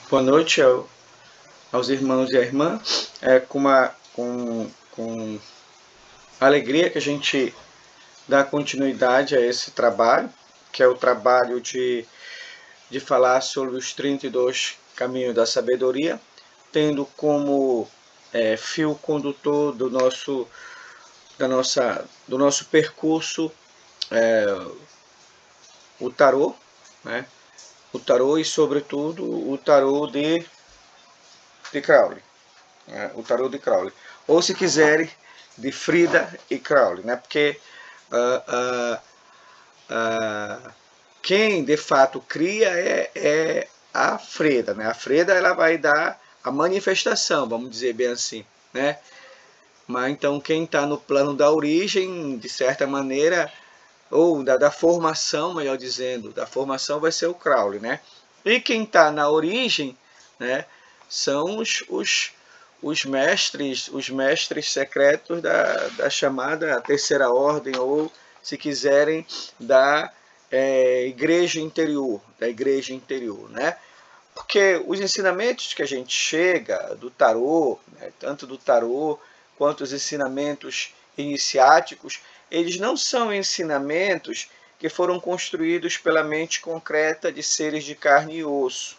Boa noite aos irmãos e à irmã. Com alegria que a gente dá continuidade a esse trabalho, que é o trabalho de falar sobre os 32 caminhos da sabedoria, tendo como fio condutor do nosso percurso o tarô, né? O tarô e, sobretudo, o tarô de Crowley, né? O tarô de Crowley, ou, se quiserem, de Frida e Crowley, né? Porque quem de fato cria é a Frida, né? A Frida, ela vai dar a manifestação, vamos dizer bem assim, né? Mas então quem está no plano da origem, de certa maneira, ou da formação, melhor dizendo, da formação, vai ser o Crowley, né? E quem está na origem, né, são os mestres secretos da chamada terceira ordem, ou, se quiserem, da igreja interior, né? Porque os ensinamentos que a gente chega do tarô, né, tanto do tarô quanto os ensinamentos iniciáticos, eles não são ensinamentos que foram construídos pela mente concreta de seres de carne e osso.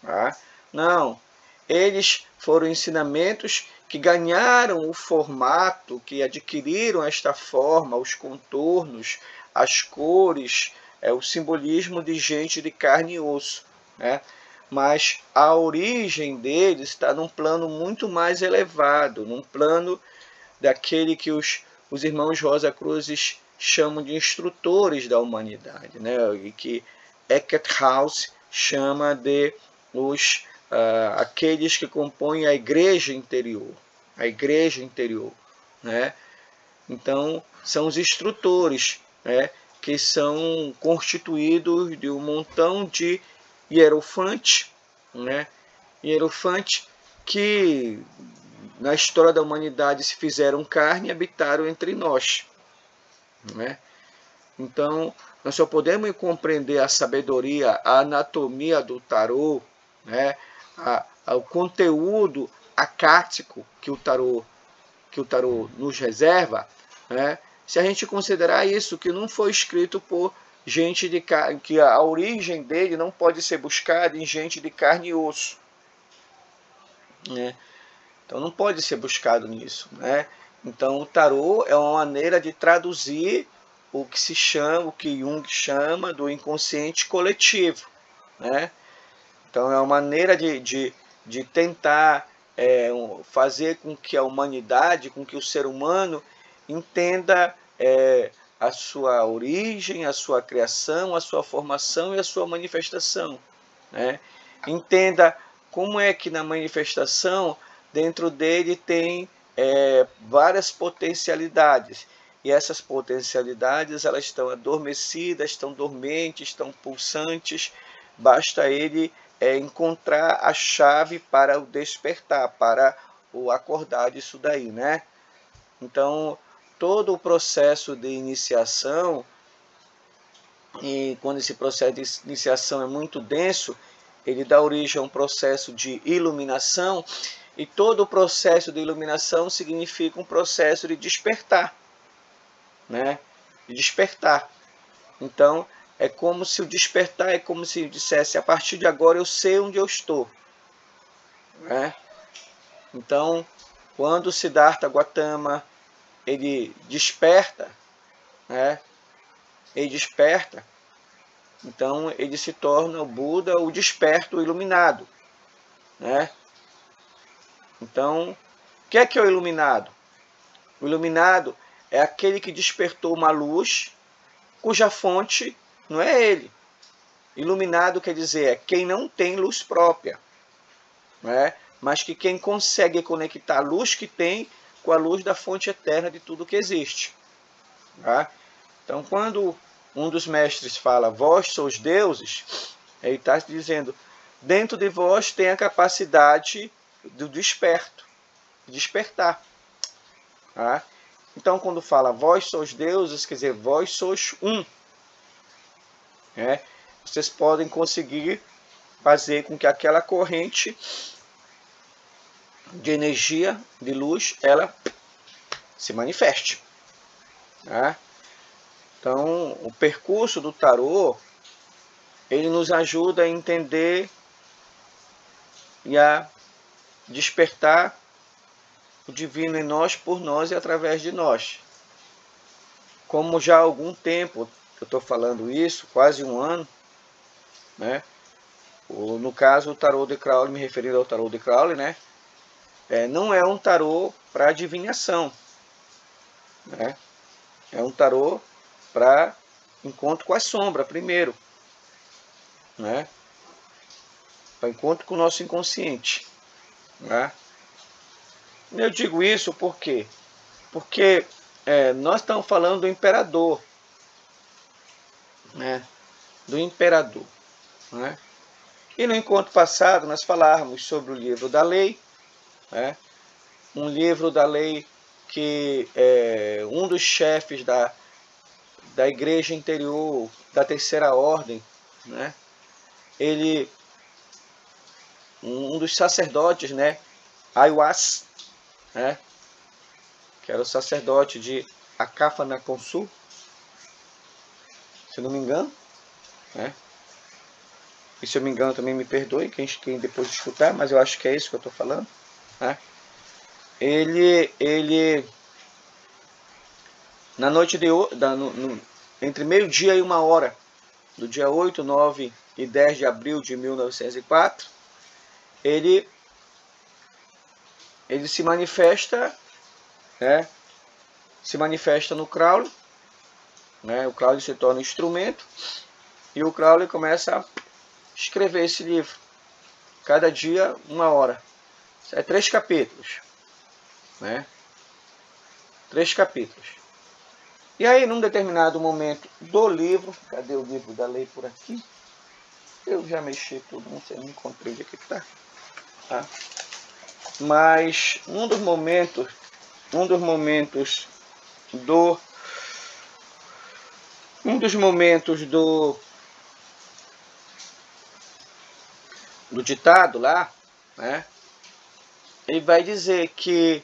Tá? Não. Eles foram ensinamentos que ganharam o formato, que adquiriram esta forma, os contornos, as cores, o simbolismo de gente de carne e osso, né? Mas a origem deles está num plano muito mais elevado, num plano daquele que os irmãos Rosa Cruzes chamam de instrutores da humanidade, né? E que Eckhart Tolle chama de aqueles que compõem a igreja interior, né? Então, são os instrutores, né, que são constituídos de um montão de hierofantes, né? Hierofantes que na história da humanidade se fizeram carne e habitaram entre nós, né? Então, nós só podemos compreender a sabedoria, a anatomia do tarô, né? O conteúdo acático que o tarô nos reserva, né? Se a gente considerar isso, que não foi escrito por gente de carne, que a origem dele não pode ser buscada em gente de carne e osso, né? Então não pode ser buscado nisso, né? Então o tarô é uma maneira de traduzir o que se chama, o que Jung chama do inconsciente coletivo, né? Então é uma maneira de tentar fazer com que a humanidade, com que o ser humano entenda a sua origem, a sua criação, a sua formação e a sua manifestação, né? Entenda como é que na manifestação dentro dele tem várias potencialidades, e essas potencialidades elas estão adormecidas, estão dormentes, estão pulsantes. Basta ele encontrar a chave para o despertar, para o acordar disso daí, né? Então, todo o processo de iniciação, e quando esse processo de iniciação é muito denso, ele dá origem a um processo de iluminação, e todo o processo de iluminação significa um processo de despertar, né? De despertar. Então, é como se o despertar é como se dissesse: a partir de agora eu sei onde eu estou, né? Então, quando Siddhartha Gautama ele desperta, né? Ele desperta, então ele se torna o Buda, o desperto, o iluminado, né? Então, o que é o iluminado? O iluminado é aquele que despertou uma luz cuja fonte não é ele. Iluminado quer dizer é quem não tem luz própria, né? Mas que quem consegue conectar a luz que tem com a luz da fonte eterna de tudo que existe, tá? Então, quando um dos mestres fala: vós sois deuses, ele está dizendo: dentro de vós tem a capacidade do desperto, de despertar, tá? Então, quando fala vós sois deuses, quer dizer, vós sois um, né? Vocês podem conseguir fazer com que aquela corrente de energia, de luz, ela se manifeste. Né? Então, o percurso do tarô, ele nos ajuda a entender e a despertar o divino em nós, por nós e através de nós. Como já há algum tempo eu estou falando isso, quase um ano, né? No caso, o tarô de Crowley, me referindo ao tarô de Crowley, né? Não é um tarô para adivinhação, né? É um tarô para encontro com a sombra, primeiro, né? Para encontro com o nosso inconsciente, né? Eu digo isso por quê? Porque nós estamos falando do imperador, né? Do imperador, né? E no encontro passado nós falávamos sobre o livro da lei, né? Um livro da lei que um dos chefes da igreja interior, da terceira ordem, né? Um dos sacerdotes, né? Aiwass, né? Que era o sacerdote de Akafanakonsu, se não me engano, né? E se eu me engano também me perdoe quem depois escutar, mas eu acho que é isso que eu estou falando, né? Ele na noite de entre meio-dia e 1h, do dia 8, 9 e 10 de abril de 1904, ele se manifesta, né? Se manifesta no Crowley, né? O Crowley se torna um instrumento e o Crowley começa a escrever esse livro. Cada dia, 1h. 3 capítulos, né? 3 capítulos. E aí, num determinado momento do livro, cadê o livro da lei por aqui? Eu já mexi tudo, não sei, não encontrei onde é que está. Tá? Mas um dos momentos do ditado lá, né? Ele vai dizer que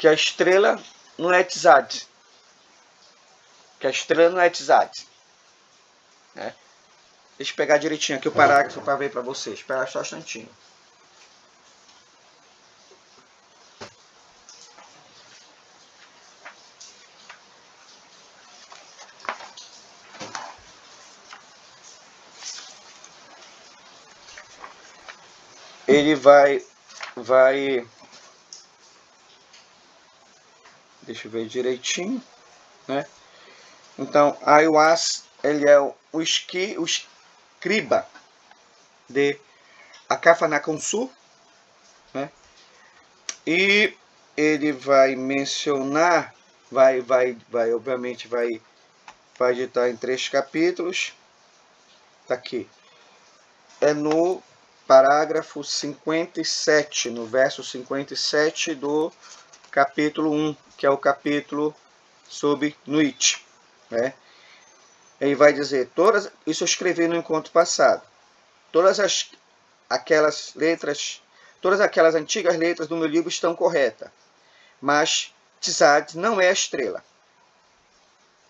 a estrela não é Tzad. Que a estrela não é Tzad. Né? Deixa eu pegar direitinho aqui o parágrafo para ver para vocês. Espera só um instantinho. Ele vai deixa eu ver direitinho, né? Então, Aiwass, ele é o escriba de Akafanakonsu, né? E ele vai mencionar, obviamente vai editar em 3 capítulos. Tá aqui. É no parágrafo 57, no verso 57 do capítulo 1, que é o capítulo sobre Nuit, né? Ele vai dizer, isso eu escrevi no encontro passado, todas aquelas antigas letras do meu livro estão corretas, mas Tzad não é a estrela.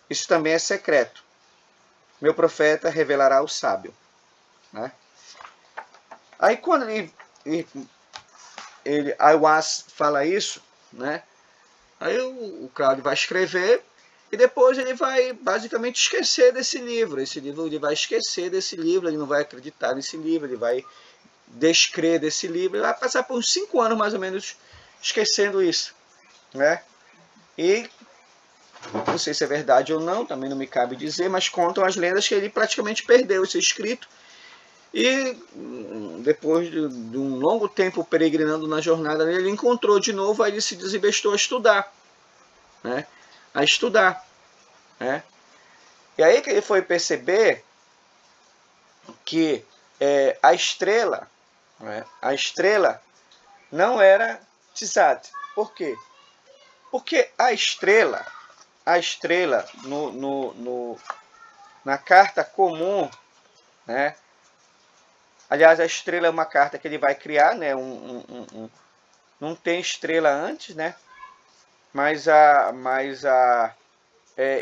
Isso também é secreto. Meu profeta revelará o sábio. Né? Aí quando Aiwass fala isso, né? Aí o Crowley vai escrever e depois ele vai basicamente esquecer desse livro. Ele vai esquecer desse livro, ele não vai acreditar nesse livro, ele vai descrer desse livro, ele vai passar por uns 5 anos mais ou menos esquecendo isso, né? E não sei se é verdade ou não, também não me cabe dizer, mas contam as lendas que ele praticamente perdeu esse escrito e depois de um longo tempo peregrinando na jornada dele, ele encontrou de novo, aí ele se desembestou a estudar, né? A estudar, né? E aí que ele foi perceber que a estrela, né? A estrela não era Tzad. Por quê? Porque a estrela, a estrela na carta comum, né? Aliás, a estrela é uma carta que ele vai criar, né? Não tem estrela antes, né? Mas a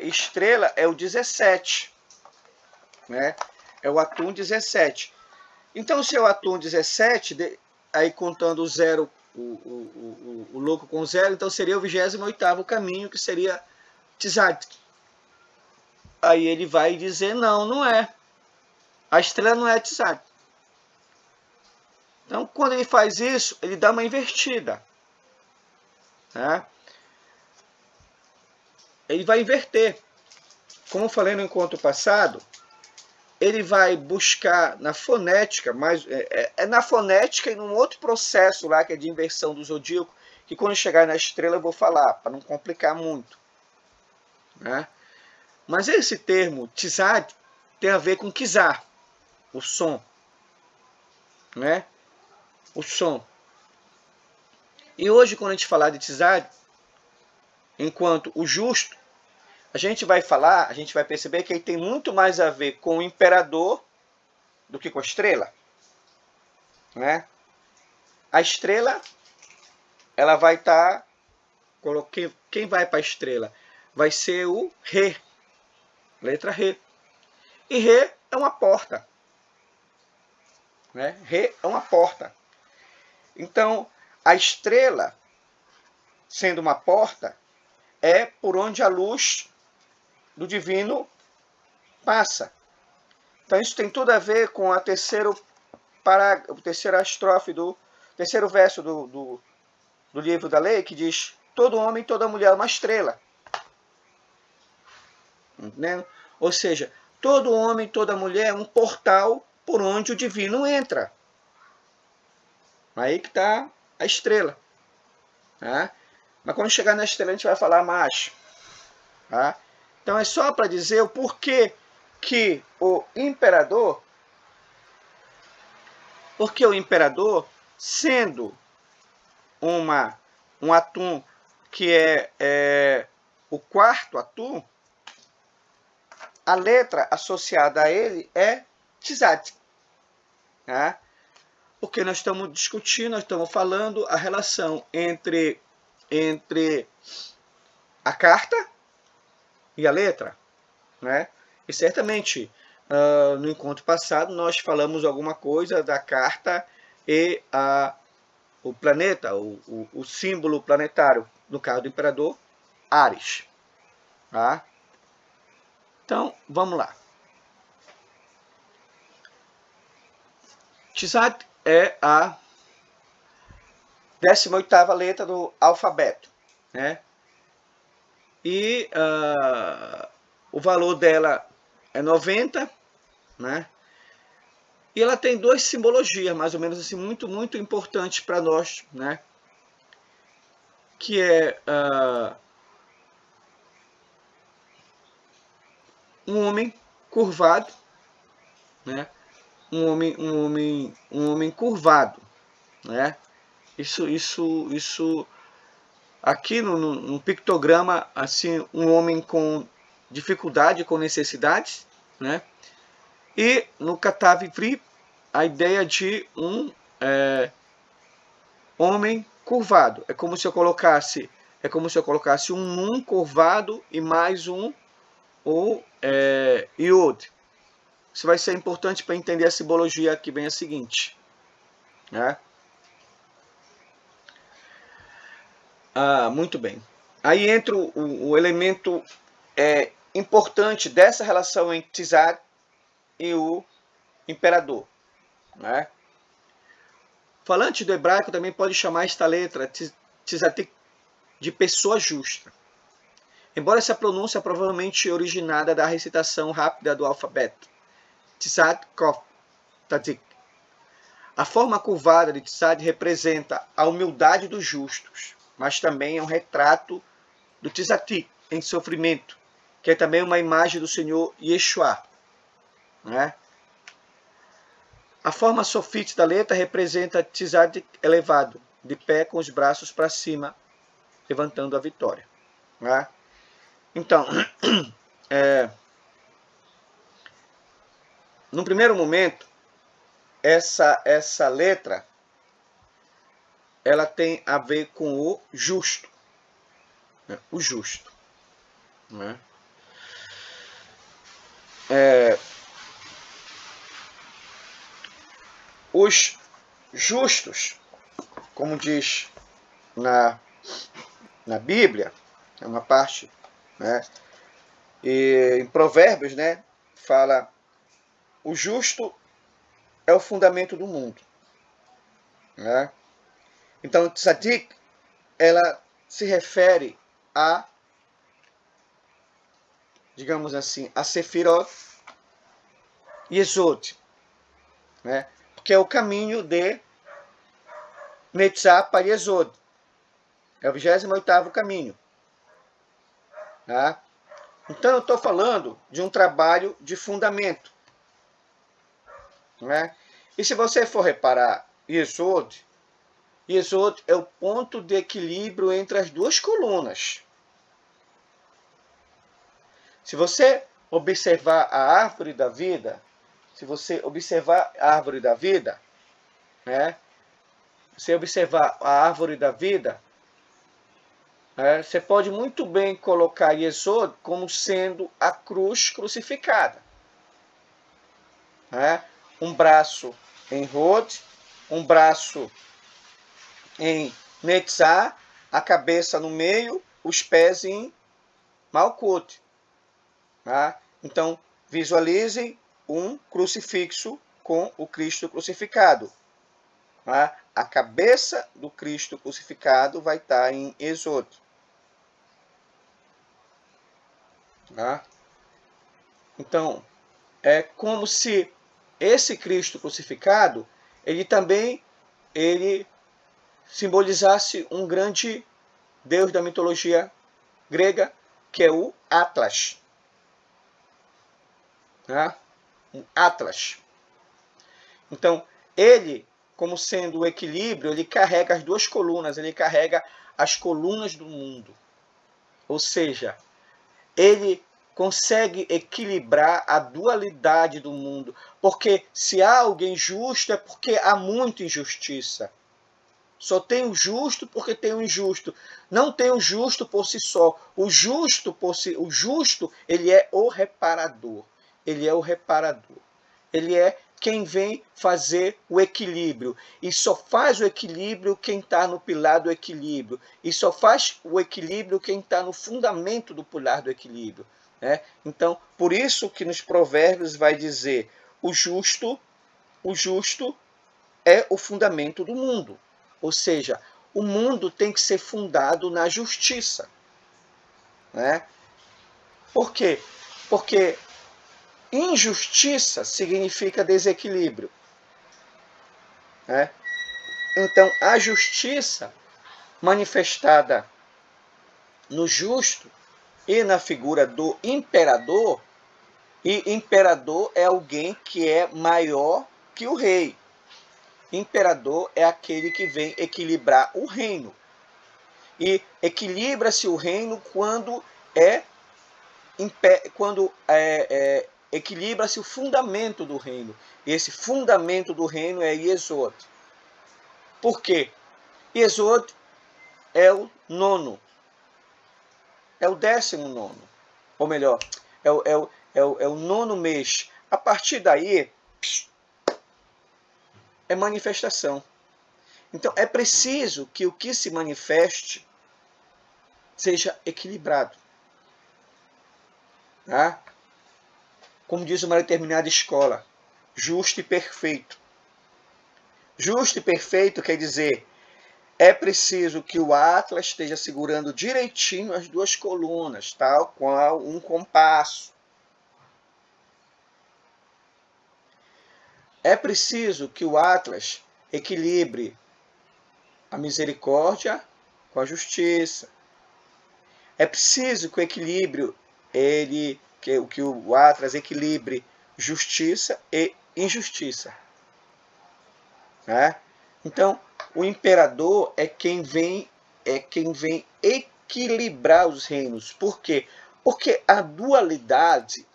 estrela é o 17, né? É o Atum 17. Então, se é o Atum 17, aí contando o zero, o louco com zero, então seria o 28º caminho, que seria Tzaddik. Aí ele vai dizer, não, não é. A estrela não é Tzaddik. Então, quando ele faz isso, ele dá uma invertida, né? Ele vai inverter. Como eu falei no encontro passado, ele vai buscar na fonética, mas na fonética e num outro processo lá, que é de inversão do zodíaco, que quando chegar na estrela eu vou falar, para não complicar muito, né? Mas esse termo, Tzad, tem a ver com Kizar, o som, né? O som. E hoje, quando a gente falar de Tzad, enquanto o justo, a gente vai perceber que ele tem muito mais a ver com o imperador do que com a estrela, né? A estrela, ela vai estar... Quem vai para a estrela? Vai ser o Re, letra Re. E Re é uma porta, né? Re é uma porta. Então, a estrela, sendo uma porta, é por onde a luz do divino passa. Então, isso tem tudo a ver com a terceira estrofe do terceiro verso do livro da lei, que diz: todo homem, toda mulher é uma estrela. Entendeu? Ou seja, todo homem, toda mulher é um portal por onde o divino entra. Aí que está a estrela. Tá? Mas quando chegar na estrela a gente vai falar mais. Tá? Então é só para dizer o porquê que o imperador, sendo um Atum que é o quarto Atum, a letra associada a ele é Tzad. Tá? Porque nós estamos discutindo, nós estamos falando a relação entre a carta e a letra, né? E certamente no encontro passado nós falamos alguma coisa da carta e o planeta, o símbolo planetário, no caso do imperador, Ares. Tá? Então, vamos lá. Tzad é a 18ª letra do alfabeto, né? E o valor dela é 90, né? E ela tem duas simbologias, mais ou menos assim, muito, muito importantes para nós, né? Que é um homem curvado, né? Um homem curvado, né? Isso aqui no pictograma, assim, um homem com dificuldade, com necessidades, né? E no Katav Ivri, a ideia de um homem curvado. É como se eu colocasse um Nun curvado e mais o Yod. Isso vai ser importante para entender a simbologia que vem a seguinte, né? Muito bem. Aí entra o elemento importante dessa relação entre Tzad e o imperador, né? Falante do hebraico também pode chamar esta letra Tzadik de pessoa justa. Embora essa pronúncia é provavelmente originada da recitação rápida do alfabeto. Tzad Kof Tzadik. A forma curvada de Tzad representa a humildade dos justos, mas também é um retrato do Tzadik em sofrimento, que é também uma imagem do Senhor Yeshua, né? A forma sofite da letra representa Tzad elevado, de pé com os braços para cima, levantando a vitória, né? Então, no primeiro momento, essa letra, ela tem a ver com o justo, né? O justo, né? Os justos, como diz na Bíblia, é uma parte, né? E em Provérbios, né, fala: o justo é o fundamento do mundo, né? Então, tzadik, ela se refere a, digamos assim, a Sefirot Yesod, né? Porque é o caminho de Netzah para Yesod. É o 28º caminho. Tá? Então, eu estou falando de um trabalho de fundamento. Né? E se você for reparar, Yesod é o ponto de equilíbrio entre as duas colunas. Se você observar a árvore da vida, né? Você observar a árvore da vida, você pode muito bem colocar Yesod como sendo a cruz crucificada. Né? Um braço em Hod, um braço em Netzah, a cabeça no meio, os pés em Malkut. Tá? Então, visualizem um crucifixo com o Cristo crucificado. Tá? A cabeça do Cristo crucificado vai estar em Yesod. Tá? Então, é como se esse Cristo crucificado, ele também simbolizasse um grande deus da mitologia grega, que é o Atlas. Tá? Um Atlas. Então, ele, como sendo o equilíbrio, ele carrega as duas colunas, ele carrega as colunas do mundo. Ou seja, ele consegue equilibrar a dualidade do mundo. Porque se há alguém justo, é porque há muita injustiça. Só tem o justo porque tem o injusto. Não tem o justo por si só. O justo, ele é o reparador. Ele é o reparador. Ele é quem vem fazer o equilíbrio. E só faz o equilíbrio quem está no pilar do equilíbrio. E só faz o equilíbrio quem está no fundamento do pilar do equilíbrio. Né? Então, por isso que nos Provérbios vai dizer: o justo é o fundamento do mundo. Ou seja, o mundo tem que ser fundado na justiça. Né? Por quê? Porque injustiça significa desequilíbrio. Né? Então, a justiça manifestada no justo e na figura do imperador, e imperador é alguém que é maior que o rei. Imperador é aquele que vem equilibrar o reino. E equilibra-se o reino quando equilibra-se o fundamento do reino. E esse fundamento do reino é Yesod. Por quê? Yesod é o 9º. É o 19º. Ou melhor, é o 9º mês. A partir daí, é manifestação. Então, é preciso que o que se manifeste seja equilibrado. Tá? Como diz uma determinada escola, justo e perfeito. Justo e perfeito quer dizer, é preciso que o Atlas esteja segurando direitinho as duas colunas, tal qual um compasso. É preciso que o Atlas equilibre a misericórdia com a justiça. É preciso que o equilíbrio, que o Atlas equilibre justiça e injustiça. Né? Então, o imperador é quem vem equilibrar os reinos. Por quê? Porque a dualidade,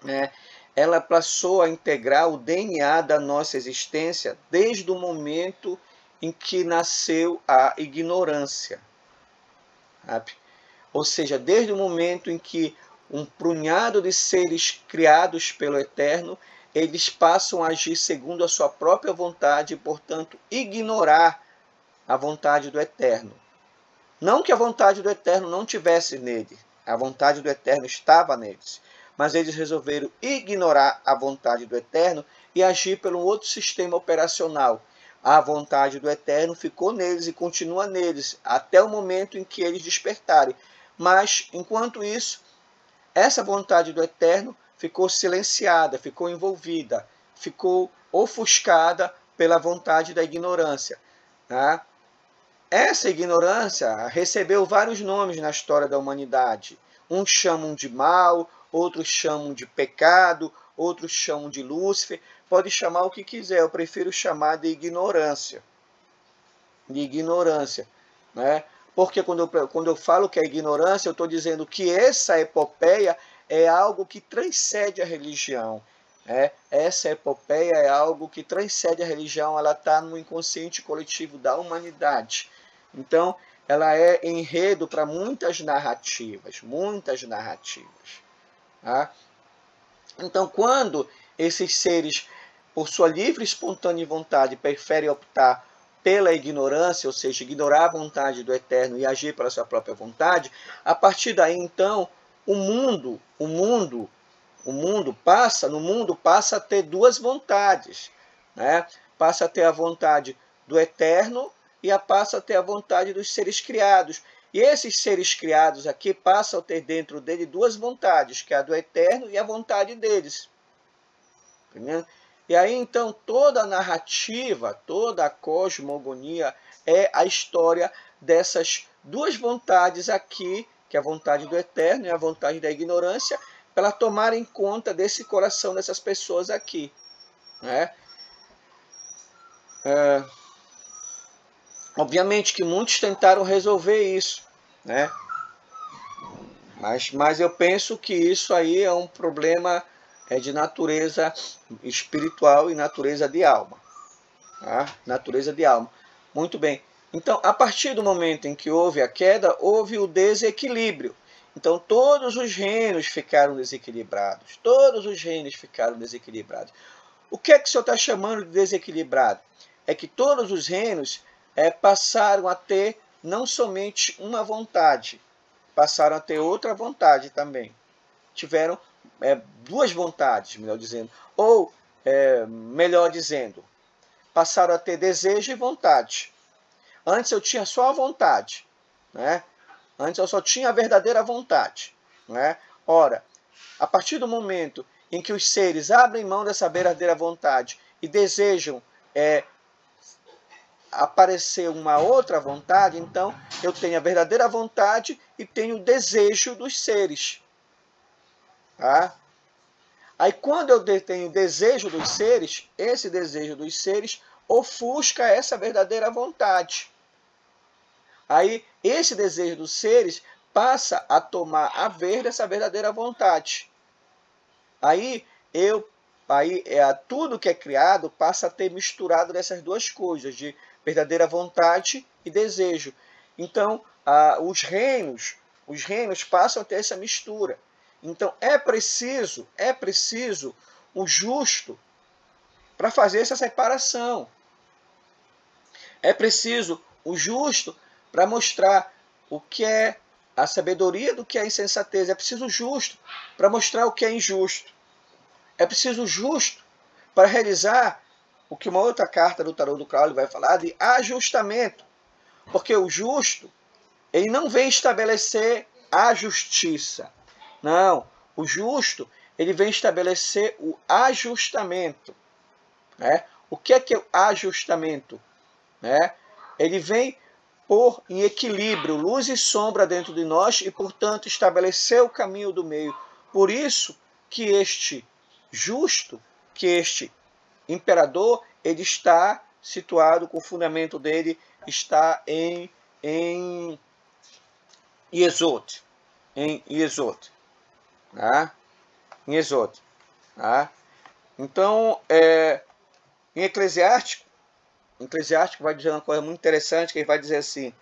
né, ela passou a integrar o DNA da nossa existência desde o momento em que nasceu a ignorância. Sabe? Ou seja, desde o momento em que um punhado de seres criados pelo Eterno, eles passam a agir segundo a sua própria vontade e, portanto, ignorar a vontade do Eterno. Não que a vontade do Eterno não tivesse nele, a vontade do Eterno estava neles, mas eles resolveram ignorar a vontade do Eterno e agir pelo outro sistema operacional. A vontade do Eterno ficou neles e continua neles até o momento em que eles despertarem. Mas, enquanto isso, essa vontade do Eterno ficou silenciada, ficou envolvida, ficou ofuscada pela vontade da ignorância. Tá? Essa ignorância recebeu vários nomes na história da humanidade. Uns chamam de mal, outros chamam de pecado, outros chamam de Lúcifer. Pode chamar o que quiser, eu prefiro chamar de ignorância. De ignorância. Né? Porque quando eu falo que é ignorância, eu estou dizendo que essa epopeia é algo que transcende a religião. Essa epopeia é algo que transcende a religião, ela está no inconsciente coletivo da humanidade. Então, ela é enredo para muitas narrativas, Tá? Então, quando esses seres, por sua livre e espontânea vontade, preferem optar pela ignorância, ou seja, ignorar a vontade do Eterno e agir pela sua própria vontade, a partir daí, então, o mundo passa a ter duas vontades, né? Passa a ter a vontade do Eterno e passa a ter a vontade dos seres criados. E esses seres criados aqui passam a ter dentro dele duas vontades, que é a do Eterno e a vontade deles. Entendeu? E aí, então, toda a narrativa, toda a cosmogonia é a história dessas duas vontades aqui, que é a vontade do Eterno e a vontade da ignorância, para tomarem conta desse coração dessas pessoas aqui. Né? Obviamente que muitos tentaram resolver isso, né? Mas eu penso que isso aí é um problema de natureza espiritual e natureza de alma. Tá? Natureza de alma. Muito bem. Então, a partir do momento em que houve a queda, houve o desequilíbrio. Então, todos os reinos ficaram desequilibrados. Todos os reinos ficaram desequilibrados. O que é que o senhor está chamando de desequilibrado? É que todos os reinos passaram a ter não somente uma vontade, passaram a ter outra vontade também. Tiveram duas vontades, melhor dizendo. Ou, melhor dizendo, passaram a ter desejo e vontade. Antes eu tinha só a vontade, né? Antes eu só tinha a verdadeira vontade, né? Ora, a partir do momento em que os seres abrem mão dessa verdadeira vontade e desejam aparecer uma outra vontade, então eu tenho a verdadeira vontade e tenho o desejo dos seres. Tá? Aí quando eu tenho o desejo dos seres, esse desejo dos seres ofusca essa verdadeira vontade. Aí esse desejo dos seres passa a tomar a ver dessa verdadeira vontade. Aí tudo que é criado passa a ter misturado dessas duas coisas, de verdadeira vontade e desejo. Então, os reinos passam a ter essa mistura. Então, é preciso o justo para fazer essa separação. É preciso o justo para mostrar o que é a sabedoria do que é a insensatez. É preciso o justo para mostrar o que é injusto. É preciso o justo para realizar o que uma outra carta do tarô do Crowley vai falar de ajustamento. Porque o justo, ele não vem estabelecer a justiça. Não, o justo, ele vem estabelecer o ajustamento. Né? O que é o ajustamento? Né? Ele vem pôr em equilíbrio luz e sombra dentro de nós e, portanto, estabelecer o caminho do meio. Por isso que este justo, que este imperador, ele está situado, com o fundamento dele está em Yesod, em Yesod, tá? Em Yesod, tá? Então, em Eclesiástico vai dizer uma coisa muito interessante, que ele vai dizer assim: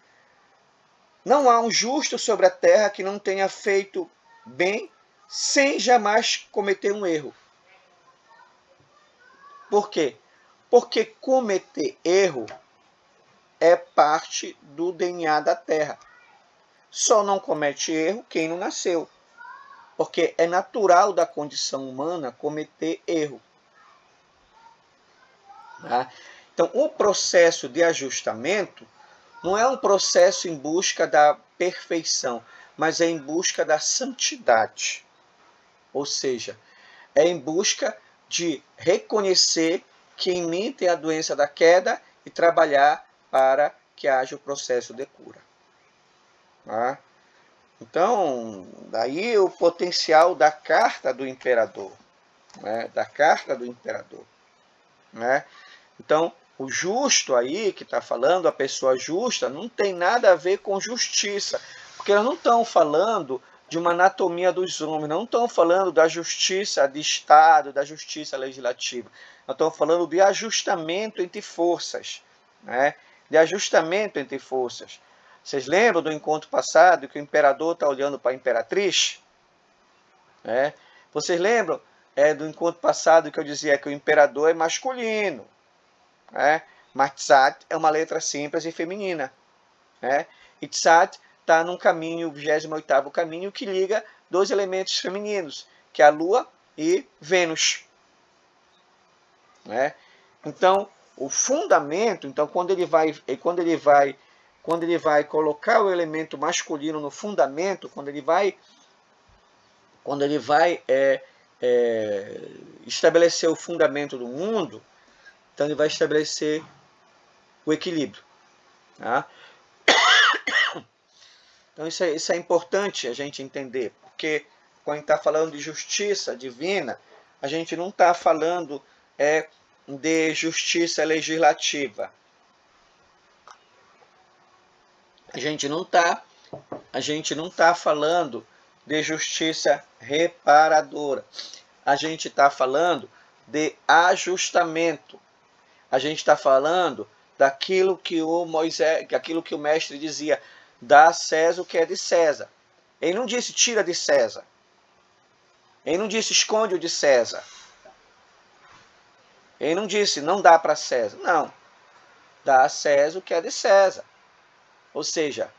não há um justo sobre a terra que não tenha feito bem sem jamais cometer um erro. Por quê? Porque cometer erro é parte do DNA da terra. Só não comete erro quem não nasceu. Porque é natural da condição humana cometer erro. Tá? Então, o processo de ajustamento não é um processo em busca da perfeição, mas é em busca da santidade. Ou seja, é em busca de reconhecer que em mim tem a doença da queda e trabalhar para que haja o processo de cura. Tá? Então, daí o potencial da carta do imperador. Né? Da carta do imperador. Né? Então, o justo aí, que está falando, a pessoa justa, não tem nada a ver com justiça. Porque eles não estão falando de uma anatomia dos homens, não estão falando da justiça de Estado, da justiça legislativa. Nós estamos falando de ajustamento entre forças. Né? De ajustamento entre forças. Vocês lembram do encontro passado que o imperador está olhando para a imperatriz? Né? Vocês lembram do encontro passado que eu dizia que o imperador é masculino? Mas Tzad é uma letra simples e feminina. E Tzad está num caminho, o 28º caminho, que liga dois elementos femininos, que é a Lua e Vênus. Então, o fundamento, então, quando ele vai colocar o elemento masculino no fundamento, quando ele vai estabelecer o fundamento do mundo, então ele vai estabelecer o equilíbrio. Tá? Então isso é importante a gente entender, porque quando a gente está falando de justiça divina, a gente não está falando de justiça legislativa. A gente não está falando de justiça reparadora. A gente está falando de ajustamento. A gente está falando daquilo que o mestre dizia: dá a César o que é de César. Ele não disse tira de César. Ele não disse esconde o de César. Ele não disse não dá para César. Não. Dá a César o que é de César. Ou seja,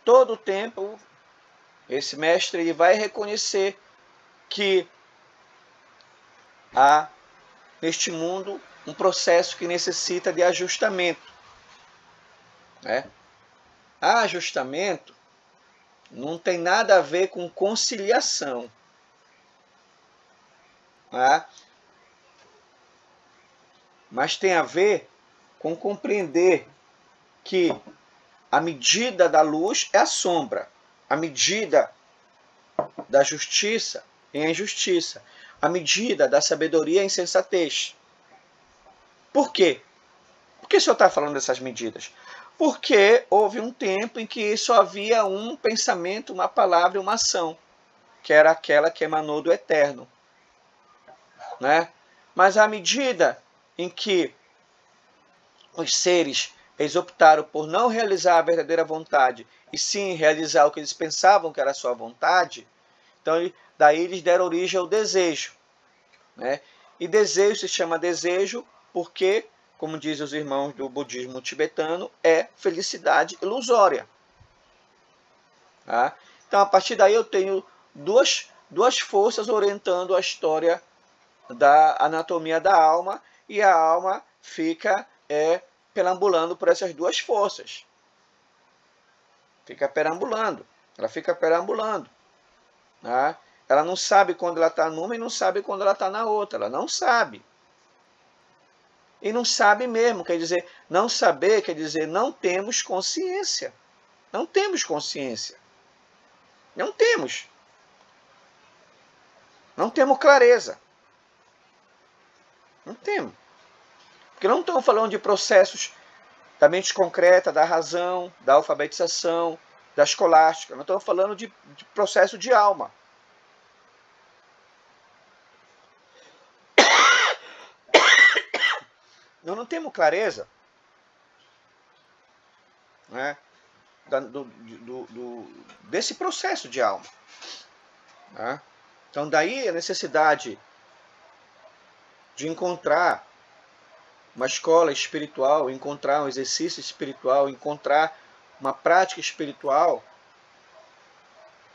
todo o tempo esse mestre ele vai reconhecer que há neste mundo um processo que necessita de ajustamento. Ajustamento não tem nada a ver com conciliação. Mas tem a ver com compreender que a medida da luz é a sombra. A medida da justiça é a injustiça. A medida da sabedoria é a insensatez. Por quê? Por que o senhor está falando dessas medidas? Porque houve um tempo em que só havia um pensamento, uma palavra e uma ação, que era aquela que emanou do eterno. Mas à medida em que os seres eles optaram por não realizar a verdadeira vontade, e sim realizar o que eles pensavam que era a sua vontade, então daí eles deram origem ao desejo. E desejo se chama desejo porque, como dizem os irmãos do budismo tibetano, é felicidade ilusória. Então, a partir daí eu tenho duas forças orientando a história da anatomia da alma, e a alma fica perambulando por essas duas forças. Ela fica perambulando. Ela não sabe quando ela está numa e não sabe quando ela está na outra. Ela não sabe. E não sabe mesmo, quer dizer, não saber quer dizer não temos consciência. Não temos consciência. Não temos. Não temos clareza. Não temos. Porque não estamos falando de processos da mente concreta, da razão, da alfabetização, da escolástica. Nós estamos falando de processo de alma. Nós não temos clareza, né, desse processo de alma. Né? Então daí a necessidade de encontrar uma escola espiritual, encontrar um exercício espiritual, encontrar uma prática espiritual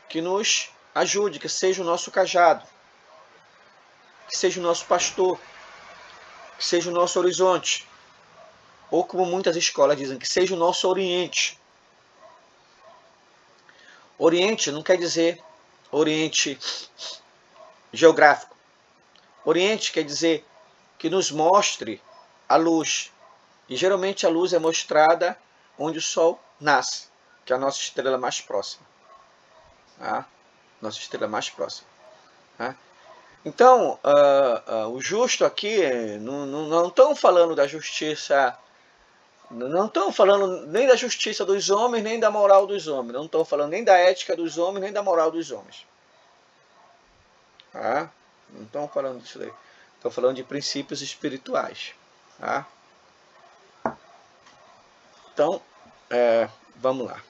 que nos ajude, que seja o nosso cajado, que seja o nosso pastor, que seja o nosso horizonte, ou como muitas escolas dizem, que seja o nosso oriente. Oriente não quer dizer oriente geográfico. Oriente quer dizer que nos mostre a luz. E geralmente a luz é mostrada onde o sol nasce, que é a nossa estrela mais próxima. Tá? Nossa estrela mais próxima. Tá? Então, o justo aqui, não estão falando da justiça, não estão falando nem da justiça dos homens, nem da moral dos homens. Não estão falando nem da ética dos homens, nem da moral dos homens. Tá? Não estão falando disso daí. Estão falando de princípios espirituais. Tá? Então, vamos lá.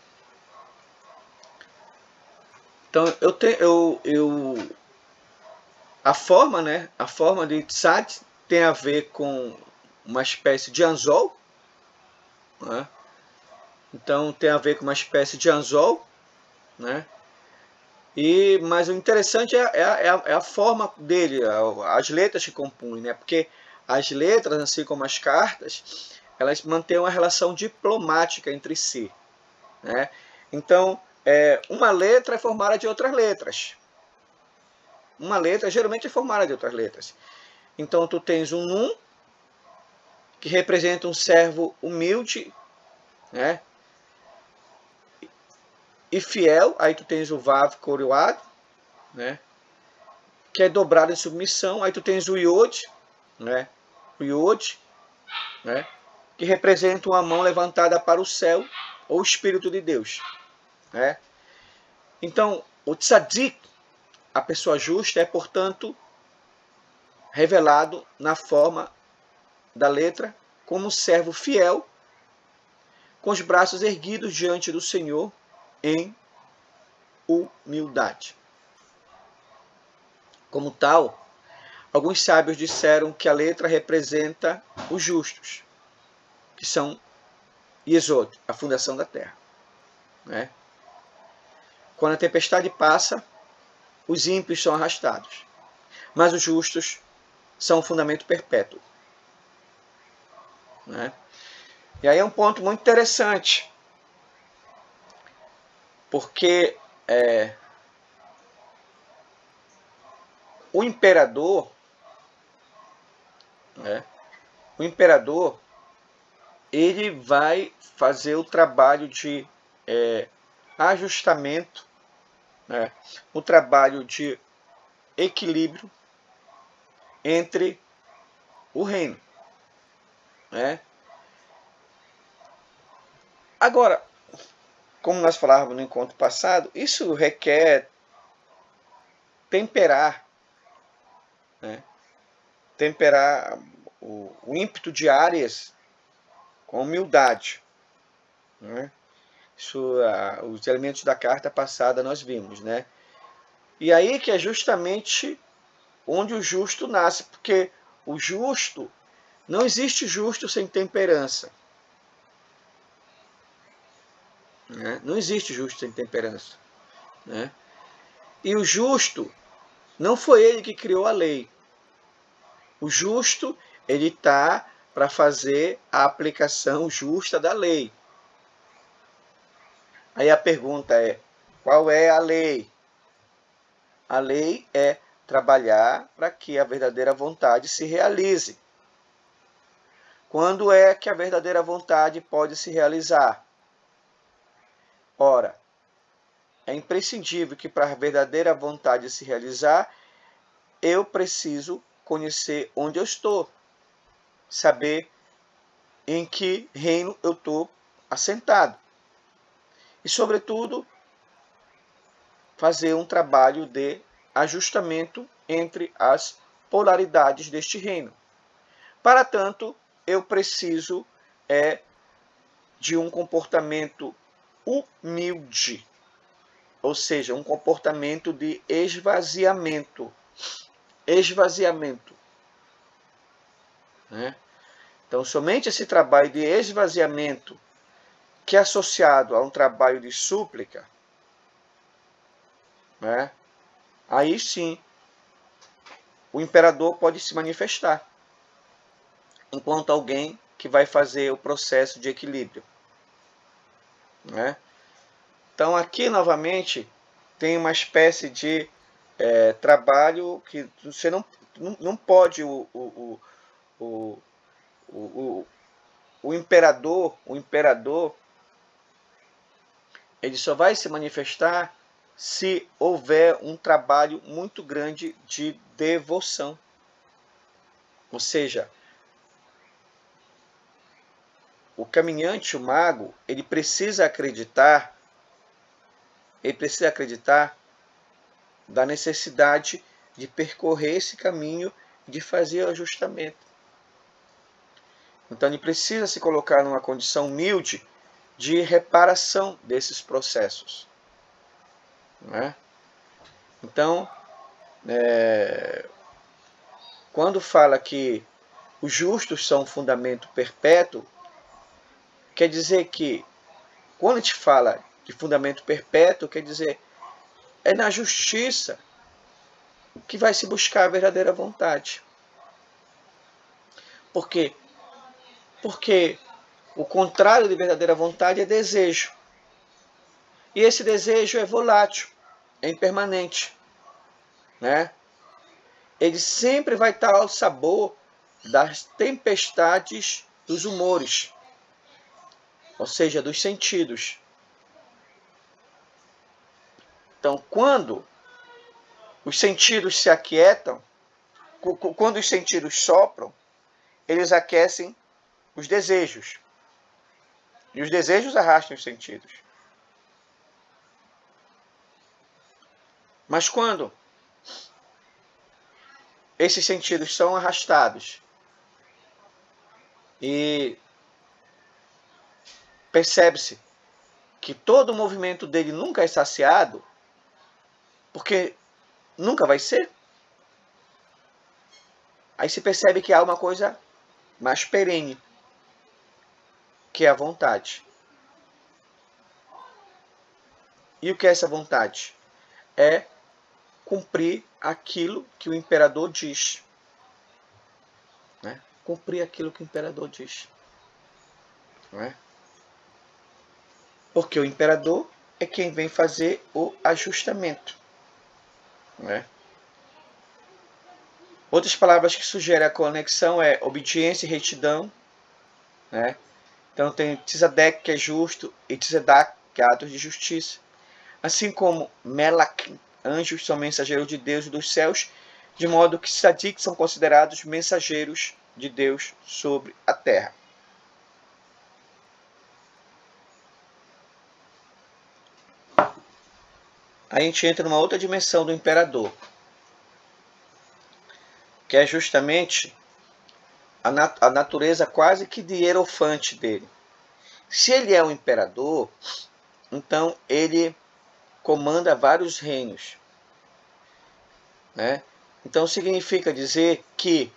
Então, a forma, né? A forma de tzad tem a ver com uma espécie de anzol. Né? Então, tem a ver com uma espécie de anzol. Né? Mas o interessante é a forma dele, as letras que compõem. Né? Porque as letras, assim como as cartas, elas mantêm uma relação diplomática entre si. Né? Então, uma letra é formada de outras letras. Uma letra geralmente é formada de outras letras. Então, tu tens um Nun, que representa um servo humilde, né? E fiel. Aí tu tens o Vav coroado, né? Que é dobrado em submissão. Aí tu tens o Yod, né? O Yod, né? Que representa uma mão levantada para o céu, ou o Espírito de Deus. Né? Então, o Tzadik, a pessoa justa, é, portanto, revelado na forma da letra como servo fiel, com os braços erguidos diante do Senhor em humildade. Como tal, alguns sábios disseram que a letra representa os justos, que são Yesod, a fundação da terra. Né? Quando a tempestade passa, os ímpios são arrastados, mas os justos são o fundamento perpétuo. Né? E aí é um ponto muito interessante, porque o imperador, né, ele vai fazer o trabalho de ajustamento, né, o trabalho de equilíbrio entre o reino. Né? Agora, como nós falávamos no encontro passado, isso requer temperar, né? Temperar o ímpeto de Áries com humildade. Né? Isso, os elementos da carta passada nós vimos. Né? E aí que é justamente onde o justo nasce, porque o justo, não existe justo sem temperança. Né? Não existe justo sem temperança. Né? E o justo, não foi ele que criou a lei. O justo, ele está para fazer a aplicação justa da lei. Aí a pergunta é, qual é a lei? A lei é trabalhar para que a verdadeira vontade se realize. Quando é que a verdadeira vontade pode se realizar? Ora, é imprescindível que para a verdadeira vontade se realizar, eu preciso conhecer onde eu estou, saber em que reino eu estou assentado. e, sobretudo, fazer um trabalho de ajustamento entre as polaridades deste reino. Para tanto, eu preciso de um comportamento humilde, ou seja, um comportamento de esvaziamento. Esvaziamento. Né? Então, somente esse trabalho de esvaziamento, que é associado a um trabalho de súplica, né? Aí sim, o imperador pode se manifestar enquanto alguém que vai fazer o processo de equilíbrio. Né? Então, aqui novamente tem uma espécie de trabalho que você não pode o imperador ele só vai se manifestar se houver um trabalho muito grande de devoção. Ou seja, o caminhante, o mago, ele precisa acreditar da necessidade de percorrer esse caminho e de fazer o ajustamento. Então ele precisa se colocar numa condição humilde de reparação desses processos. Né? Então, quando fala que os justos são um fundamento perpétuo, quer dizer que, quando a gente fala de fundamento perpétuo, quer dizer, é na justiça que vai se buscar a verdadeira vontade. Por quê? Porque o contrário de verdadeira vontade é desejo. E esse desejo é volátil, é impermanente. Né? Ele sempre vai estar ao sabor das tempestades dos humores, ou seja, dos sentidos. Então, quando os sentidos se aquietam, quando os sentidos sopram, eles aquecem os desejos. E os desejos arrastam os sentidos. Mas quando esses sentidos são arrastados e percebe-se que todo o movimento dele nunca é saciado, porque nunca vai ser, aí se percebe que há uma coisa mais perene, que é a vontade. E o que é essa vontade? É cumprir aquilo que o imperador diz. Né? Cumprir aquilo que o imperador diz. Não é? Porque o imperador é quem vem fazer o ajustamento. Não é? Outras palavras que sugerem a conexão é obediência e retidão. Né? Então tem Tzadek, que é justo, e Tzedak, que é atos de justiça. Assim como Melach, anjos são mensageiros de Deus e dos céus, de modo que Tzadik são considerados mensageiros de Deus sobre a terra. A gente entra numa outra dimensão do imperador, que é justamente a natureza quase que de hierofante dele. Se ele é o imperador, então ele comanda vários reinos. Né? Então significa dizer que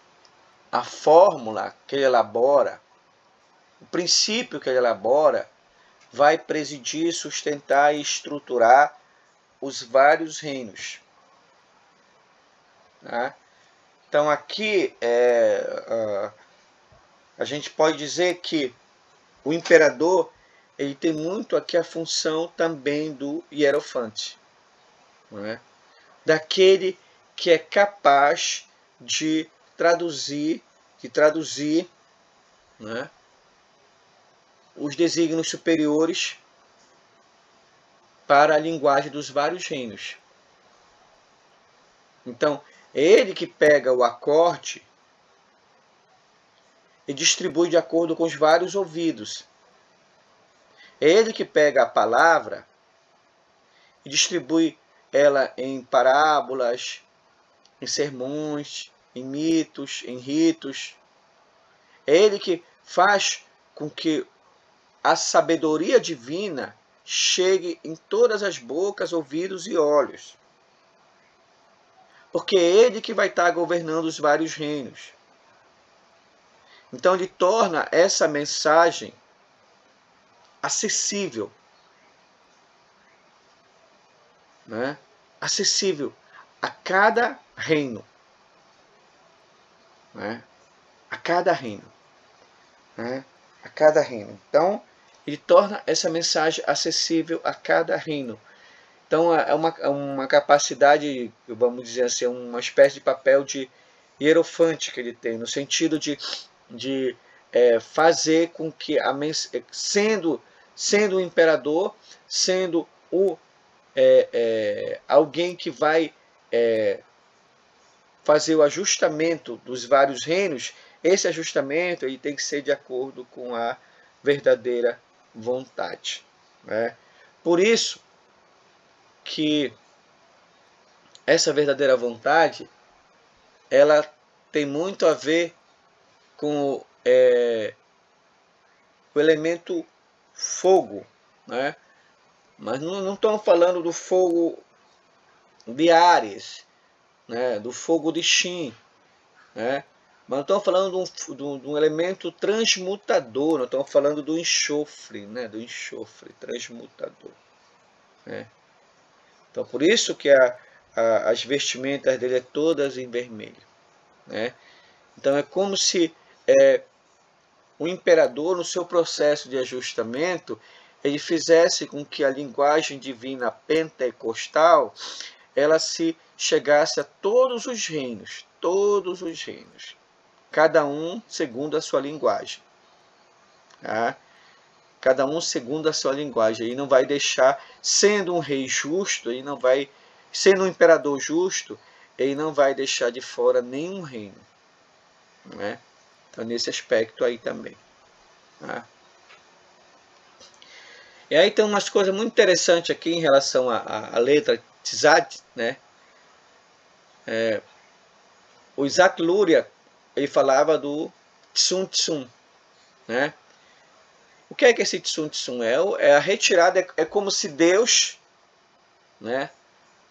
a fórmula que ele elabora, o princípio que ele elabora, vai presidir, sustentar e estruturar os vários reinos. Tá? Então aqui a gente pode dizer que o imperador ele tem muito aqui a função também do hierofante, não é? Daquele que é capaz de traduzir né, os desígnios superiores para a linguagem dos vários reinos. Então, é ele que pega o acorde e distribui de acordo com os vários ouvidos. É ele que pega a palavra e distribui ela em parábolas, em sermões, em mitos, em ritos. É ele que faz com que a sabedoria divina chegue em todas as bocas, ouvidos e olhos. Porque é ele que vai estar governando os vários reinos. Então ele torna essa mensagem acessível, né? Acessível a cada reino, né? A cada reino, né? A cada reino. Então ele torna essa mensagem acessível a cada reino. Então é uma capacidade, vamos dizer assim, uma espécie de papel de hierofante que ele tem, no sentido de fazer com que, sendo o imperador, sendo alguém que vai fazer o ajustamento dos vários reinos, esse ajustamento ele tem que ser de acordo com a verdadeira vontade, né? Por isso que essa verdadeira vontade, ela tem muito a ver com o elemento fogo, né? Mas não estamos falando do fogo de Áries, né? Do fogo de Shin, né? Mas não estamos falando de um elemento transmutador, não estamos falando do enxofre, né? Do enxofre transmutador, né? Então, por isso que as vestimentas dele é todas em vermelho, né? Então, é como se o imperador, no seu processo de ajustamento, ele fizesse com que a linguagem divina pentecostal ela se chegasse a todos os reinos, cada um segundo a sua linguagem, tá? Cada um segundo a sua linguagem. Ele não vai deixar, sendo um rei justo, ele não vai, sendo um imperador justo, ele não vai deixar de fora nenhum reino, né? Então, nesse aspecto aí também, tá? E aí tem umas coisas muito interessantes aqui em relação à letra Tzad, né? O Isaac Luria, ele falava do Tsum Tsum, né? O que é esse Tsum Tsum? É a retirada, é como se Deus, né?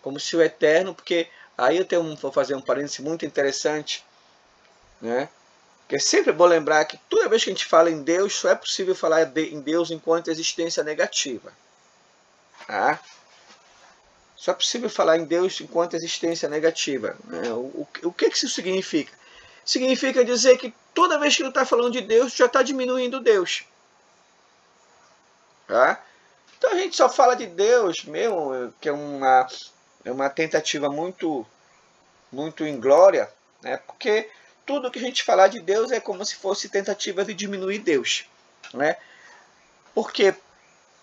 Como se o Eterno, porque aí vou fazer um parêntese muito interessante, né? Que é sempre bom lembrar que toda vez que a gente fala em Deus, só é possível falar em Deus enquanto existência negativa, tá? Só é possível falar em Deus enquanto existência negativa, né? O que isso significa? Significa dizer que toda vez que tu está falando de Deus, tu já está diminuindo Deus, tá? Então a gente só fala de Deus mesmo, que é uma tentativa muito inglória, né? Porque tudo que a gente falar de Deus é como se fosse tentativa de diminuir Deus, né? Por quê?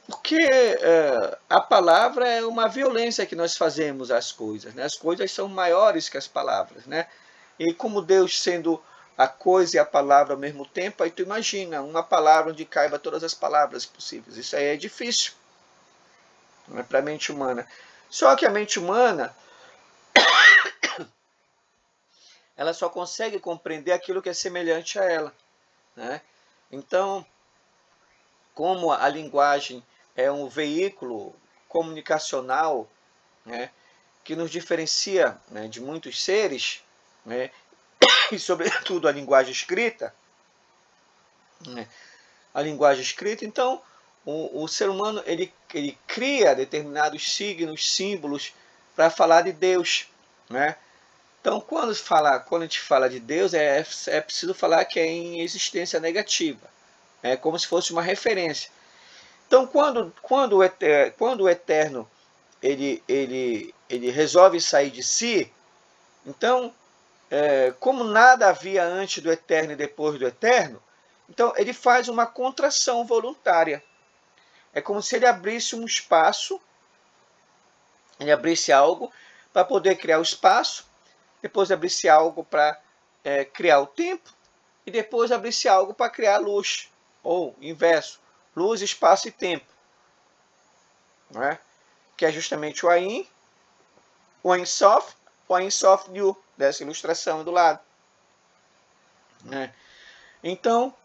Porque a palavra é uma violência que nós fazemos às coisas, né? As coisas são maiores que as palavras, né? E como Deus sendo a coisa e a palavra ao mesmo tempo, aí tu imagina uma palavra onde caiba todas as palavras possíveis. Isso aí é difícil, não é para a mente humana. Só que a mente humana ela só consegue compreender aquilo que é semelhante a ela, né? Então, como a linguagem é um veículo comunicacional, né, que nos diferencia, né, de muitos seres, né, e sobretudo a linguagem escrita, né, a linguagem escrita, então o ser humano ele cria determinados signos, símbolos para falar de Deus, né? Então, quando a gente fala de Deus, é preciso falar que é em existência negativa. É como se fosse uma referência. Então, quando o Eterno ele resolve sair de si, então, como nada havia antes do Eterno e depois do Eterno, então ele faz uma contração voluntária. É como se ele abrisse um espaço, ele abrisse algo para poder criar o espaço, depois abrisse algo para criar o tempo, e depois abrisse algo para criar luz, ou inverso, luz, espaço e tempo. não é? Que é justamente o Ain, o Ein Sof, o Ein Sof Yu, dessa ilustração do lado. Né? Então,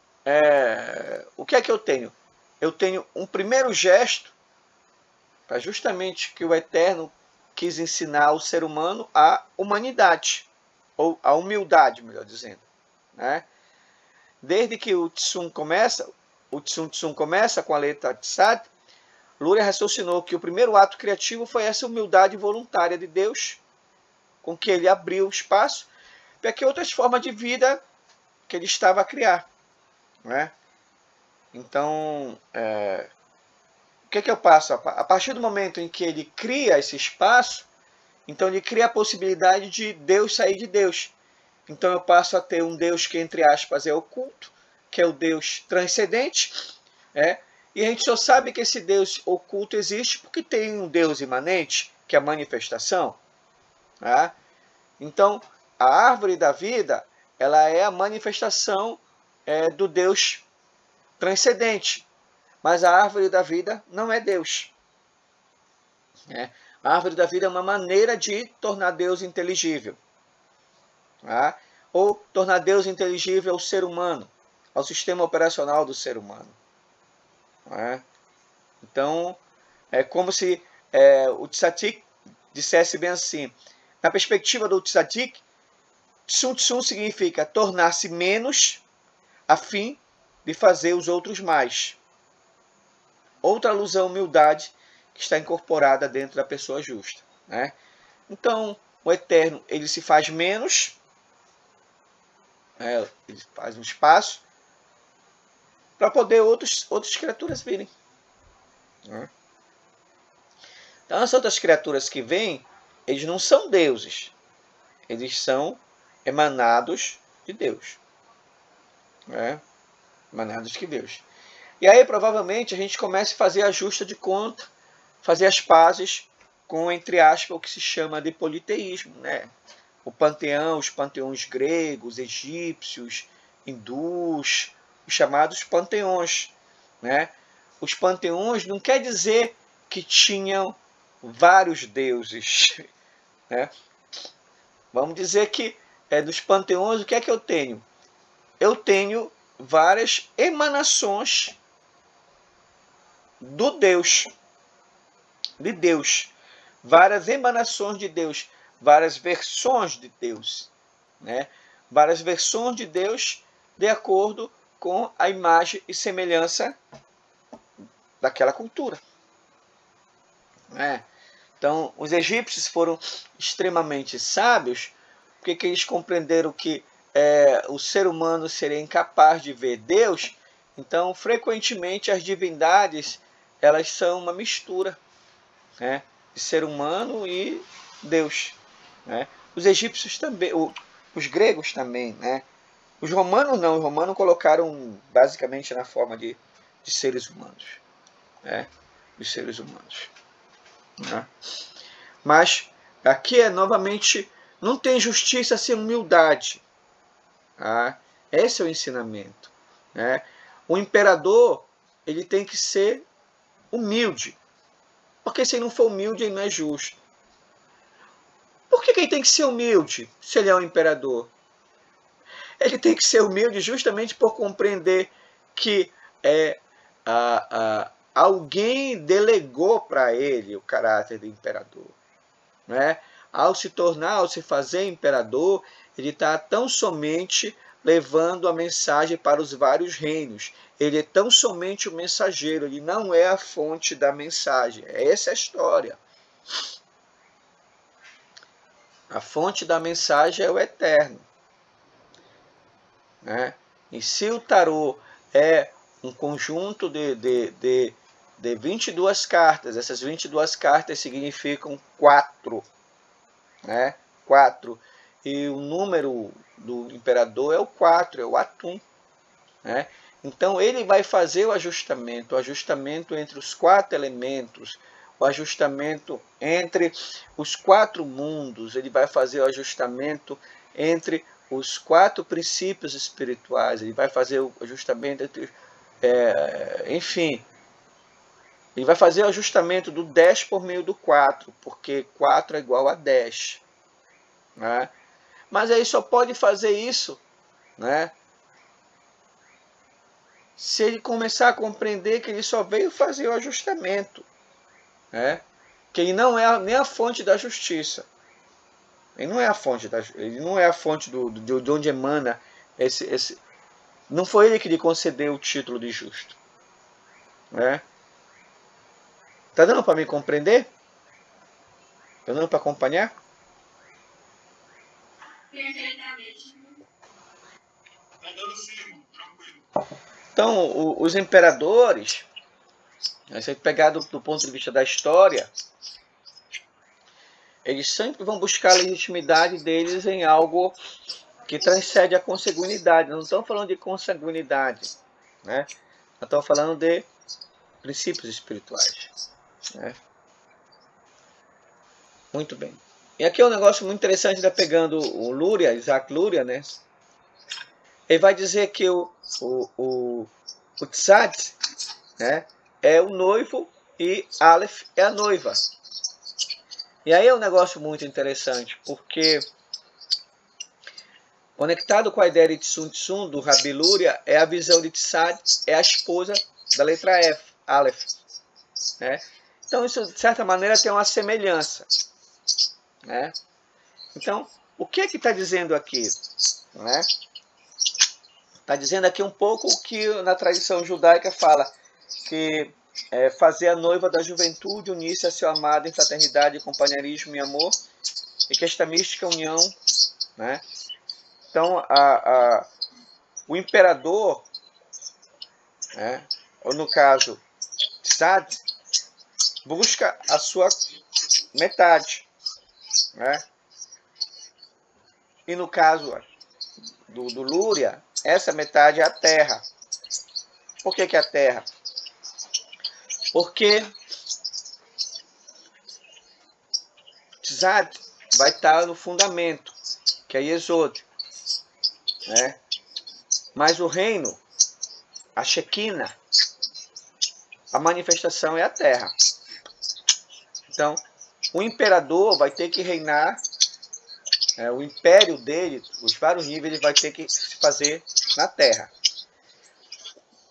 o que é que eu tenho? Eu tenho um primeiro gesto para justamente que o Eterno quis ensinar ao ser humano a humanidade, ou a humildade, melhor dizendo. Né? Desde que o Tsum começa, o Tsum começa com a letra Tsad, Luria raciocinou que o primeiro ato criativo foi essa humildade voluntária de Deus, com que ele abriu espaço para que outras formas de vida que ele estava a criar. Né? Então, o que é que eu passo? A partir do momento em que ele cria esse espaço, então ele cria a possibilidade de Deus sair de Deus. Então eu passo a ter um Deus que, entre aspas, é oculto, que é o Deus transcendente, e a gente só sabe que esse Deus oculto existe porque tem um Deus imanente, que é a manifestação. Tá? Então, a árvore da vida, ela é a manifestação do Deus transcendente. Mas a árvore da vida não é Deus. A árvore da vida é uma maneira de tornar Deus inteligível. Tá? Ou tornar Deus inteligível ao ser humano, ao sistema operacional do ser humano. Então, é como se o Tzadik dissesse bem assim. Na perspectiva do Tzadik, Tsum Tsum significa tornar-se menos a fim de fazer os outros mais. Outra alusão à humildade que está incorporada dentro da pessoa justa. Né? Então, o Eterno ele se faz menos, ele faz um espaço para poder outras criaturas virem. Né? Então, as outras criaturas que vêm, eles não são deuses. Eles são emanados de Deus. Emanados de Deus. E aí, provavelmente, a gente começa a fazer ajuste de conta, fazer as pazes com, entre aspas, o que se chama de politeísmo. Né? O panteão, os panteões gregos, egípcios, hindus, os chamados panteões. Né? Os panteões não quer dizer que tinham vários deuses. Né? Vamos dizer que dos panteões, o que é que eu tenho? Eu tenho várias emanações do Deus, de Deus, várias emanações de Deus, várias versões de Deus, né? Várias versões de Deus de acordo com a imagem e semelhança daquela cultura. Então, os egípcios foram extremamente sábios, porque eles compreenderam que o ser humano seria incapaz de ver Deus. Então, frequentemente, as divindades elas são uma mistura, né, de ser humano e Deus. Né? Os egípcios também, os gregos também. Né? Os romanos não, os romanos colocaram basicamente na forma de seres humanos. Né? De seres humanos. Né? Mas aqui novamente, não tem justiça sem humildade. Tá? Esse é o ensinamento. Né? O imperador ele tem que ser humilde. Porque se ele não for humilde, ele não é justo. Por que ele tem que ser humilde se ele é um imperador? Ele tem que ser humilde justamente por compreender que alguém delegou para ele o caráter de imperador. Né? Ao se fazer imperador, ele está tão somente levando a mensagem para os vários reinos. Ele é tão somente o mensageiro, ele não é a fonte da mensagem. Essa é a história. A fonte da mensagem é o Eterno. Né? E se o tarô é um conjunto de 22 cartas, essas 22 cartas significam 4. Né? 4. E o número do imperador é o 4, é o Atum. Né? Então ele vai fazer o ajustamento entre os 4 elementos, o ajustamento entre os 4 mundos, ele vai fazer o ajustamento entre os 4 princípios espirituais, ele vai fazer o ajustamento entre, enfim, Ele vai fazer o ajustamento do 10 por meio do 4, porque 4 é igual a 10. Né? Mas aí só pode fazer isso, né, se ele começar a compreender que ele só veio fazer o ajustamento, né? Que ele não é nem a fonte da justiça. Ele não é a fonte ele não é a fonte de onde emana esse. Não foi ele que lhe concedeu o título de justo, né? Tá dando para me compreender? Tá dando para acompanhar? Perfeitamente. Tá dando sim, tranquilo. Então, os imperadores, se pegar do ponto de vista da história, eles sempre vão buscar a legitimidade deles em algo que transcende a consanguinidade. Não estão falando de consanguinidade, né? Estão falando de princípios espirituais, né? Muito bem. E aqui é um negócio muito interessante, né? Pegando o Luria, Isaac Luria, né? Ele vai dizer que o Tzad, né, é o noivo e Aleph é a noiva. E aí é um negócio muito interessante, porque conectado com a ideia de Tsun Tsun, do Rabi Luria, é a visão de Tzad, é a esposa da letra F, Aleph. Né? Então isso, de certa maneira, tem uma semelhança. Né? Então, o que está dizendo aqui? Né? Está dizendo aqui um pouco o que na tradição judaica fala, que fazer a noiva da juventude unir-se a seu amado em fraternidade, companheirismo e amor, e que esta mística união, né? Então, o imperador, né, ou no caso, Tzad, busca a sua metade, né? E no caso do Luria, essa metade é a terra. Por que é a terra? Porque Tzad vai estar no fundamento, que é Yesod, né? Mas o reino, a Shekinah, a manifestação é a terra. Então, o imperador vai ter que reinar, o império dele, os vários níveis, ele vai ter que se fazer na terra.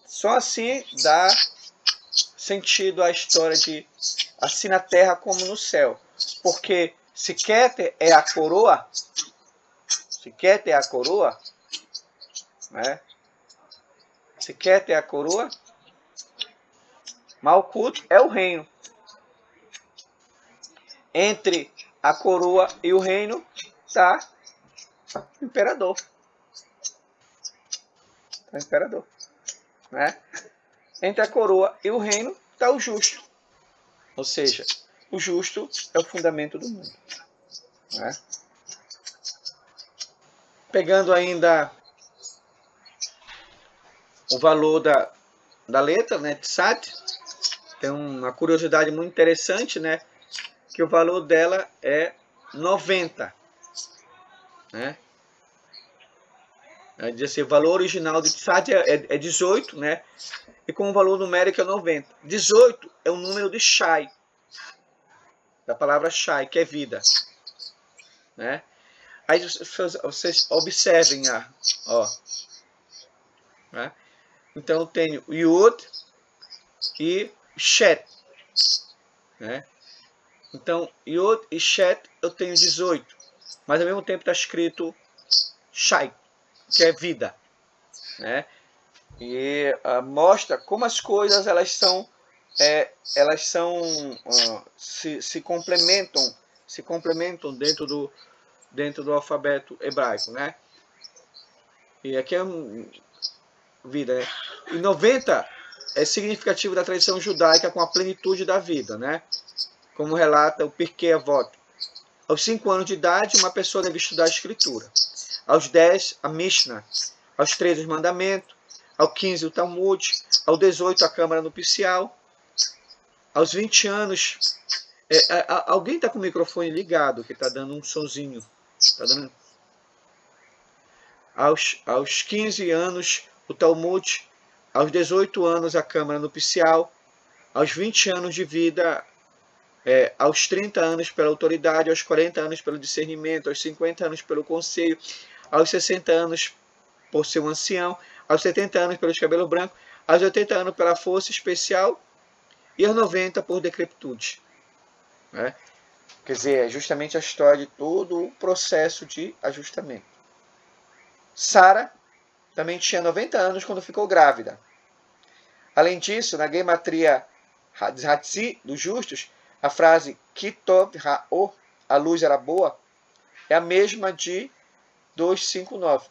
Só assim dá sentido à história de assim na terra como no céu. Porque se Keter é a coroa, né? Se Keter é a coroa, Malkut é o reino. Entre a coroa e o reino está o imperador. Está o imperador. Né? Entre a coroa e o reino está o justo. Ou seja, o justo é o fundamento do mundo. Né? Pegando ainda o valor da letra, né, Tzad, tem uma curiosidade muito interessante, né, que o valor dela é 90. Né? Diz assim, o valor original de Tzad é 18, né? E com o valor numérico é 90. 18 é o número de Shai, da palavra Shai, que é vida. Né? Aí vocês observem, ó. Né? Então eu tenho Yud e Shet. Né? Então, Yud e Shet eu tenho 18. Mas ao mesmo tempo está escrito Shai, que é vida. Né? E mostra como as coisas se complementam dentro do alfabeto hebraico, né? E aqui é vida, né? E 90 é significativo da tradição judaica com a plenitude da vida, né? Como relata o Pirkei Avot. Aos 5 anos de idade, uma pessoa deve estudar a escritura. Aos 10, a Mishnah. Aos 13, os mandamentos. Aos 15, o Talmud. Aos 18, a Câmara Nupcial. Aos 20 anos... alguém está com o microfone ligado, que está dando um sonzinho. Tá dando... Aos 15 anos, o Talmud. Aos 18 anos, a Câmara Nupcial. aos 20 anos de vida, aos 30 anos pela autoridade, aos 40 anos pelo discernimento, aos 50 anos pelo conselho, aos 60 anos por ser um ancião, aos 70 anos pelos cabelos brancos, aos 80 anos pela força especial e aos 90 por decrepitude. Né? Quer dizer, é justamente a história de todo o processo de ajustamento. Sara também tinha 90 anos quando ficou grávida. Além disso, na gematria Hatzi, dos justos, a frase Kitov Ha'or, a luz era boa, é a mesma de 259.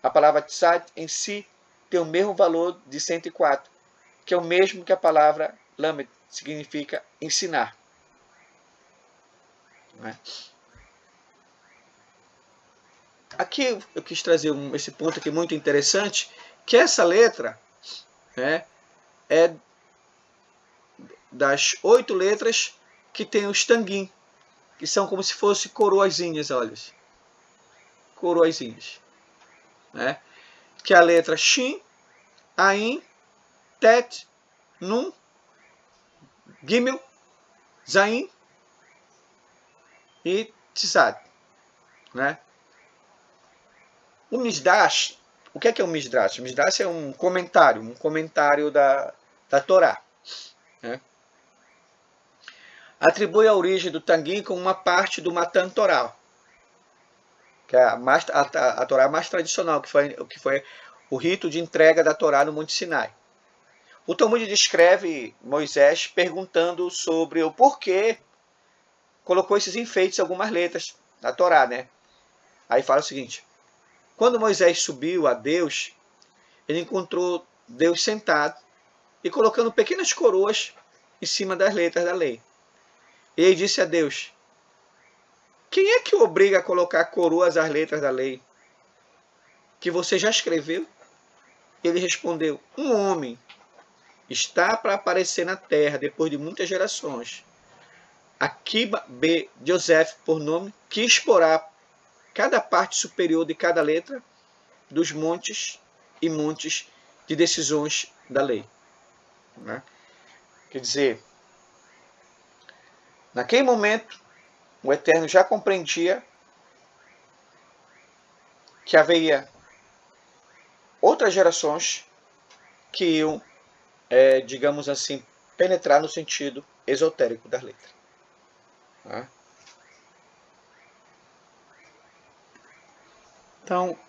A palavra Tzad em si tem o mesmo valor de 104, que é o mesmo que a palavra Lamed, significa ensinar. Aqui eu quis trazer esse ponto aqui muito interessante, que essa letra é das 8 letras que tem os tanguim, que são como se fossem coroazinhas, olha. Coroazinhas. Que é a letra Shin, Ain, Tet, Nun, Gimel, Zain e Tzad. O Midrash, o que é o Midrash? O Midrash é um comentário da Torá. Atribui a origem do Tanguim como uma parte do Matan Torá, que é a Torá mais tradicional, que foi o rito de entrega da Torá no Monte Sinai. O Talmud descreve Moisés perguntando sobre o porquê colocou esses enfeites em algumas letras da Torá, Aí fala o seguinte: quando Moisés subiu a Deus, ele encontrou Deus sentado e colocando pequenas coroas em cima das letras da lei. E ele disse a Deus: quem é que o obriga a colocar coroas às letras da lei? Que você já escreveu? Ele respondeu: um homem está para aparecer na terra depois de muitas gerações. Akiba B. Joseph, por nome, que exporá cada parte superior de cada letra dos montes e montes de decisões da lei. Quer dizer, naquele momento, o Eterno já compreendia que haveria outras gerações que iam, digamos assim, penetrar no sentido esotérico das letras. Então,